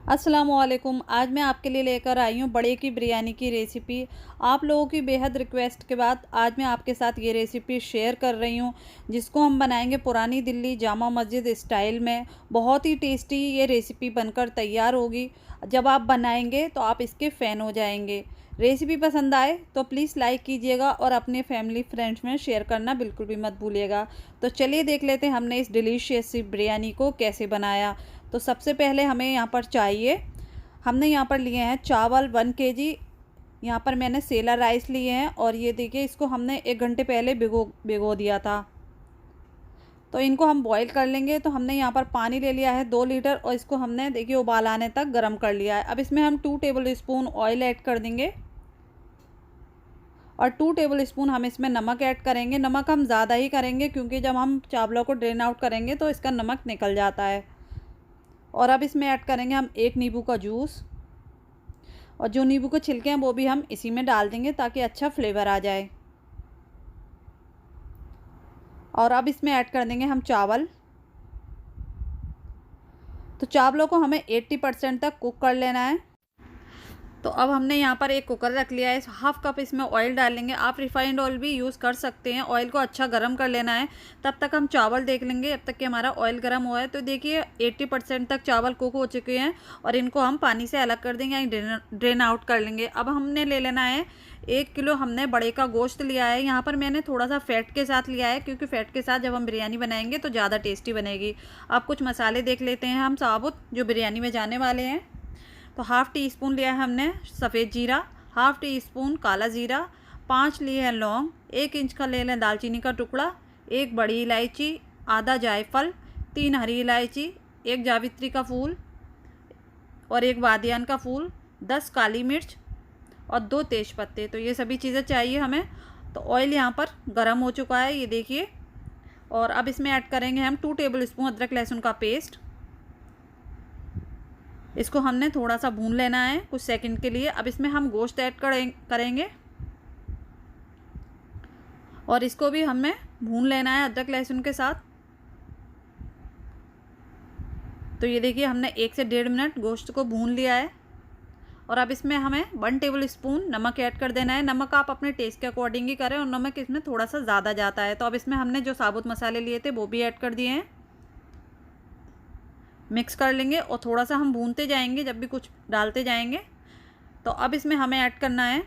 अस्सलामुअलैकुम। आज मैं आपके लिए लेकर आई हूँ बड़े की बिरयानी की रेसिपी। आप लोगों की बेहद रिक्वेस्ट के बाद आज मैं आपके साथ ये रेसिपी शेयर कर रही हूँ, जिसको हम बनाएंगे पुरानी दिल्ली जामा मस्जिद स्टाइल में। बहुत ही टेस्टी ये रेसिपी बनकर तैयार होगी। जब आप बनाएंगे तो आप इसके फ़ैन हो जाएंगे। रेसिपी पसंद आए तो प्लीज़ लाइक कीजिएगा और अपने फैमिली फ्रेंड्स में शेयर करना बिल्कुल भी मत भूलिएगा। तो चलिए देख लेते हैं हमने इस डिलीशियस सी बिरयानी को कैसे बनाया। तो सबसे पहले हमें यहाँ पर चाहिए, हमने यहाँ पर लिए हैं चावल 1 केजी। यहाँ पर मैंने सेला राइस लिए हैं और ये देखिए इसको हमने 1 घंटे पहले भिगो दिया था। तो इनको हम बॉईल कर लेंगे। तो हमने यहाँ पर पानी ले लिया है 2 लीटर और इसको हमने देखिए उबाल आने तक गर्म कर लिया है। अब इसमें हम 2 टेबल स्पून ऑयल ऐड कर देंगे और 2 टेबल स्पून हम इसमें नमक ऐड करेंगे। नमक हम ज़्यादा ही करेंगे क्योंकि जब हम चावलों को ड्रेन आउट करेंगे तो इसका नमक निकल जाता है। और अब इसमें ऐड करेंगे हम 1 नींबू का जूस, और जो नींबू के छिलके हैं वो भी हम इसी में डाल देंगे ताकि अच्छा फ्लेवर आ जाए। और अब इसमें ऐड कर देंगे हम चावल। तो चावलों को हमें 80% तक कुक कर लेना है। तो अब हमने यहाँ पर एक कुकर रख लिया है। 1/2 कप इसमें ऑयल डालेंगे। आप रिफाइंड ऑयल भी यूज़ कर सकते हैं। ऑयल को अच्छा गर्म कर लेना है। तब तक हम चावल देख लेंगे जब तक कि हमारा ऑयल गर्म हुआ है। तो देखिए 80% तक चावल कुक हो चुके हैं और इनको हम पानी से अलग कर देंगे, ड्रेन आउट कर लेंगे। अब हमने ले लेना है 1 किलो हमने बड़े का गोश्त लिया है। यहाँ पर मैंने थोड़ा सा फ़ैट के साथ लिया है क्योंकि फ़ैट के साथ जब हम बिरयानी बनाएंगे तो ज़्यादा टेस्टी बनेगी। अब कुछ मसाले देख लेते हैं हम साबुत जो बिरयानी में जाने वाले हैं। तो 1/2 टी स्पून लिया है हमने सफ़ेद जीरा, 1/2 टी स्पून काला ज़ीरा, 5 लिए हैं लौंग, 1 इंच का ले लें दालचीनी का टुकड़ा, 1 बड़ी इलायची, आधा जायफल, 3 हरी इलायची, 1 जावित्री का फूल और 1 बादियान का फूल, 10 काली मिर्च और 2 तेज़पत्ते। तो ये सभी चीज़ें चाहिए हमें। तो ऑयल यहाँ पर गर्म हो चुका है, ये देखिए। और अब इसमें ऐड करेंगे हम 2 टेबल स्पून अदरक लहसुन का पेस्ट। इसको हमने थोड़ा सा भून लेना है कुछ सेकंड के लिए। अब इसमें हम गोश्त ऐड करेंगे और इसको भी हमें भून लेना है अदरक लहसुन के साथ। तो ये देखिए हमने 1 से 1.5 मिनट गोश्त को भून लिया है। और अब इसमें हमें 1 टेबल स्पून नमक ऐड कर देना है। नमक आप अपने टेस्ट के अकॉर्डिंग ही करें और नमक इसमें थोड़ा सा ज़्यादा जाता है। तो अब इसमें हमने जो साबुत मसाले लिए थे वो भी ऐड कर दिए हैं। मिक्स कर लेंगे और थोड़ा सा हम भूनते जाएंगे जब भी कुछ डालते जाएंगे। तो अब इसमें हमें ऐड करना है,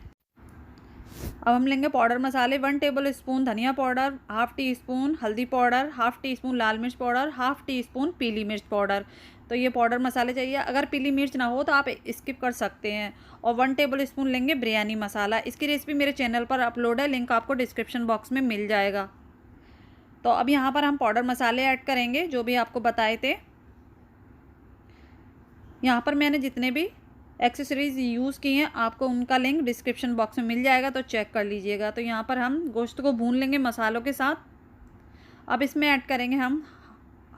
अब हम लेंगे पाउडर मसाले। 1 टेबल स्पून धनिया पाउडर, 1/2 टी स्पून हल्दी पाउडर, 1/2 टी स्पून लाल मिर्च पाउडर, 1/2 टी स्पून पीली मिर्च पाउडर। तो ये पाउडर मसाले चाहिए। अगर पीली मिर्च ना हो तो आप स्किप कर सकते हैं। और 1 टेबल स्पून लेंगे बिरयानी मसाला। इसकी रेसिपी मेरे चैनल पर अपलोड है, लिंक आपको डिस्क्रिप्शन बॉक्स में मिल जाएगा। तो अब यहाँ पर हम पाउडर मसाले ऐड करेंगे जो भी आपको बताए थे। यहाँ पर मैंने जितने भी एक्सेसरीज़ यूज़ की हैं आपको उनका लिंक डिस्क्रिप्शन बॉक्स में मिल जाएगा, तो चेक कर लीजिएगा। तो यहाँ पर हम गोश्त को भून लेंगे मसालों के साथ। अब इसमें ऐड करेंगे हम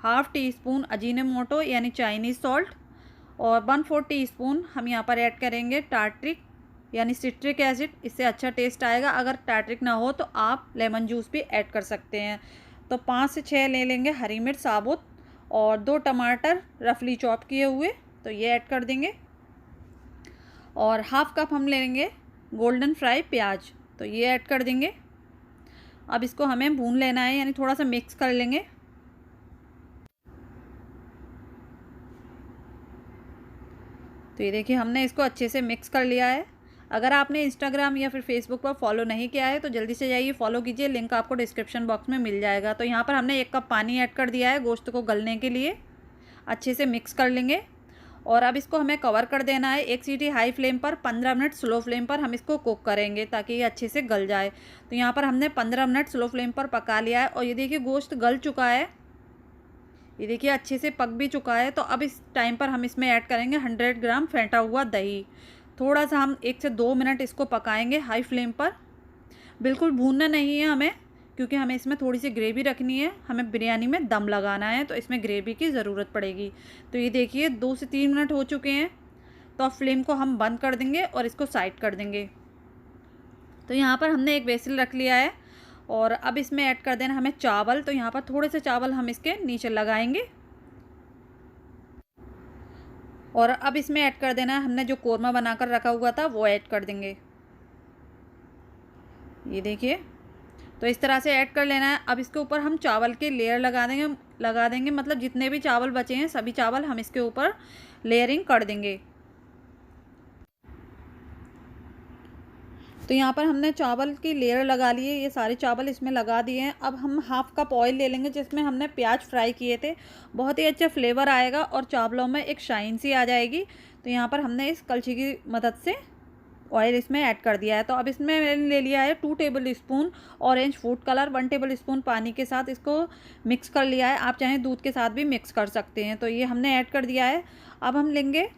1/2 टी स्पून अजीनोमोटो यानी चाइनीज़ सॉल्ट और 1/4 टी स्पून हम यहाँ पर ऐड करेंगे टार्ट्रिक यानी सिट्रिक एसिड। इससे अच्छा टेस्ट आएगा। अगर टार्ट्रिक ना हो तो आप लेमन जूस भी ऐड कर सकते हैं। तो 5 से 6 ले लेंगे हरी मिर्च साबुत और 2 टमाटर रफली चॉप किए हुए, तो ये ऐड कर देंगे। और 1/2 कप हम लेंगे गोल्डन फ्राई प्याज, तो ये ऐड कर देंगे। अब इसको हमें भून लेना है यानी थोड़ा सा मिक्स कर लेंगे। तो ये देखिए हमने इसको अच्छे से मिक्स कर लिया है। अगर आपने इंस्टाग्राम या फिर फेसबुक पर फॉलो नहीं किया है तो जल्दी से जाइए फॉलो कीजिए, लिंक आपको डिस्क्रिप्शन बॉक्स में मिल जाएगा। तो यहाँ पर हमने 1 कप पानी ऐड कर दिया है गोश्त को गलने के लिए। अच्छे से मिक्स कर लेंगे और अब इसको हमें कवर कर देना है। 1 सीटी हाई फ्लेम पर, 15 मिनट स्लो फ्लेम पर हम इसको कुक करेंगे ताकि ये अच्छे से गल जाए। तो यहाँ पर हमने 15 मिनट स्लो फ्लेम पर पका लिया है और ये देखिए गोश्त गल चुका है। ये देखिए अच्छे से पक भी चुका है। तो अब इस टाइम पर हम इसमें ऐड करेंगे 100 ग्राम फेंटा हुआ दही। थोड़ा सा हम 1 से 2 मिनट इसको पकाएंगे हाई फ्लेम पर। बिल्कुल भूनना नहीं है हमें क्योंकि हमें इसमें थोड़ी सी ग्रेवी रखनी है। हमें बिरयानी में दम लगाना है तो इसमें ग्रेवी की ज़रूरत पड़ेगी। तो ये देखिए 2 से 3 मिनट हो चुके हैं। तो अब फ्लेम को हम बंद कर देंगे और इसको साइड कर देंगे। तो यहाँ पर हमने एक बेसिल रख लिया है और अब इसमें ऐड कर देना हमें चावल। तो यहाँ पर थोड़े से चावल हम इसके नीचे लगाएंगे। और अब इसमें ऐड कर देना है हमने जो कोरमा बनाकर रखा हुआ था वो ऐड कर देंगे। ये देखिए, तो इस तरह से ऐड कर लेना है। अब इसके ऊपर हम चावल के लेयर लगा देंगे, मतलब जितने भी चावल बचे हैं सभी चावल हम इसके ऊपर लेयरिंग कर देंगे। तो यहाँ पर हमने चावल की लेयर लगा ली है, ये सारे चावल इसमें लगा दिए हैं। अब हम हाफ़ कप ऑयल ले लेंगे जिसमें हमने प्याज फ्राई किए थे। बहुत ही अच्छा फ्लेवर आएगा और चावलों में एक शाइन सी आ जाएगी। तो यहाँ पर हमने इस कलछी की मदद से ऑयल इसमें ऐड कर दिया है। तो अब इसमें मैंने ले लिया है 2 table spoon orange food colour, 1 table spoon पानी के साथ इसको मिक्स कर लिया है। आप चाहें दूध के साथ भी मिक्स कर सकते हैं। तो ये हमने ऐड कर दिया है। अब हम लेंगे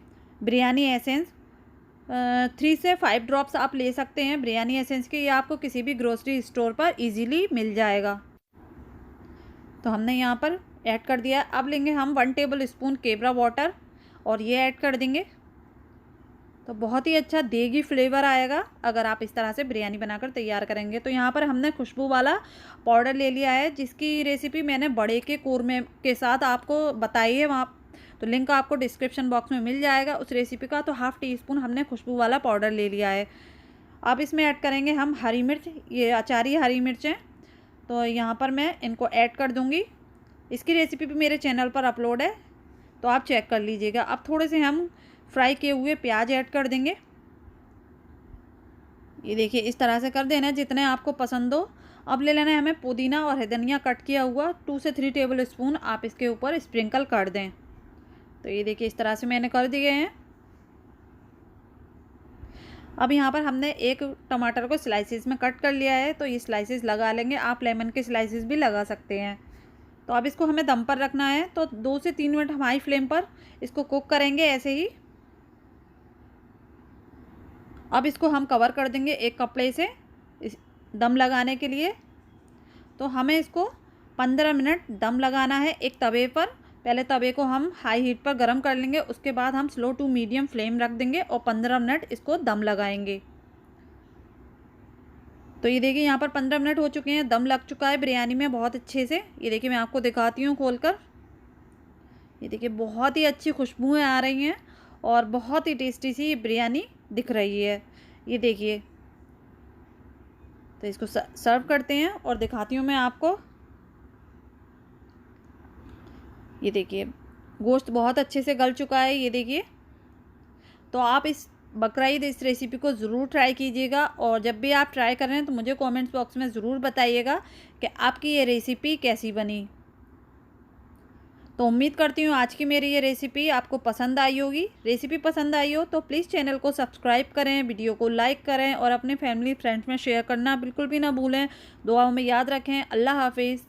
बिरयानी एसेंस, 3 से 5 ड्रॉप्स आप ले सकते हैं बिरयानी एसेंस के। ये आपको किसी भी ग्रोसरी स्टोर पर इजीली मिल जाएगा। तो हमने यहाँ पर ऐड कर दिया। अब लेंगे हम 1 टेबल स्पून केवड़ा वाटर और ये ऐड कर देंगे। तो बहुत ही अच्छा देगी फ्लेवर आएगा अगर आप इस तरह से बिरयानी बनाकर तैयार करेंगे। तो यहाँ पर हमने खुशबू वाला पाउडर ले लिया है, जिसकी रेसिपी मैंने बड़े के कोरमे के साथ आपको बताई है वहाँ, तो लिंक आपको डिस्क्रिप्शन बॉक्स में मिल जाएगा उस रेसिपी का। तो हाफ़ टी स्पून हमने खुशबू वाला पाउडर ले लिया है। अब इसमें ऐड करेंगे हम हरी मिर्च, ये अचारी हरी मिर्चें। तो यहाँ पर मैं इनको ऐड कर दूँगी। इसकी रेसिपी भी मेरे चैनल पर अपलोड है, तो आप चेक कर लीजिएगा। अब थोड़े से हम फ्राई किए हुए प्याज ऐड कर देंगे। ये देखिए, इस तरह से कर देना जितने आपको पसंद हो। अब ले लेना है हमें पुदीना और धनिया कट किया हुआ, 2 से 3 टेबल स्पून आप इसके ऊपर स्प्रिंकल कर दें। तो ये देखिए, इस तरह से मैंने कर दिए हैं। अब यहाँ पर हमने एक टमाटर को स्लाइसिस में कट कर लिया है, तो ये स्लाइसिस लगा लेंगे। आप लेमन के स्लाइसिस भी लगा सकते हैं। तो अब इसको हमें दम पर रखना है, तो 2 से 3 मिनट हम हाई फ्लेम पर इसको कुक करेंगे ऐसे ही। अब इसको हम कवर कर देंगे एक कपड़े से इस दम लगाने के लिए। तो हमें इसको 15 मिनट दम लगाना है एक तवे पर। पहले तवे को हम हाई हीट पर गर्म कर लेंगे, उसके बाद हम स्लो टू मीडियम फ्लेम रख देंगे और 15 मिनट इसको दम लगाएंगे। तो ये देखिए, यहाँ पर 15 मिनट हो चुके हैं, दम लग चुका है बिरयानी में बहुत अच्छे से। ये देखिए, मैं आपको दिखाती हूँ खोलकर। ये देखिए, बहुत ही अच्छी खुशबुएँ आ रही हैं और बहुत ही टेस्टी सी ये बिरयानी दिख रही है। ये देखिए, तो इसको सर्व करते हैं और दिखाती हूँ मैं आपको। ये देखिए, गोश्त बहुत अच्छे से गल चुका है। ये देखिए, तो आप इस बकरा ईद इस रेसिपी को ज़रूर ट्राई कीजिएगा। और जब भी आप ट्राई कर रहे हैं तो मुझे कमेंट्स बॉक्स में ज़रूर बताइएगा कि आपकी ये रेसिपी कैसी बनी। तो उम्मीद करती हूँ आज की मेरी ये रेसिपी आपको पसंद आई होगी। रेसिपी पसंद आई हो तो प्लीज़ चैनल को सब्सक्राइब करें, वीडियो को लाइक करें और अपने फैमिली फ्रेंड्स में शेयर करना बिल्कुल भी ना भूलें। दुआओं में याद रखें। अल्लाह हाफिज़।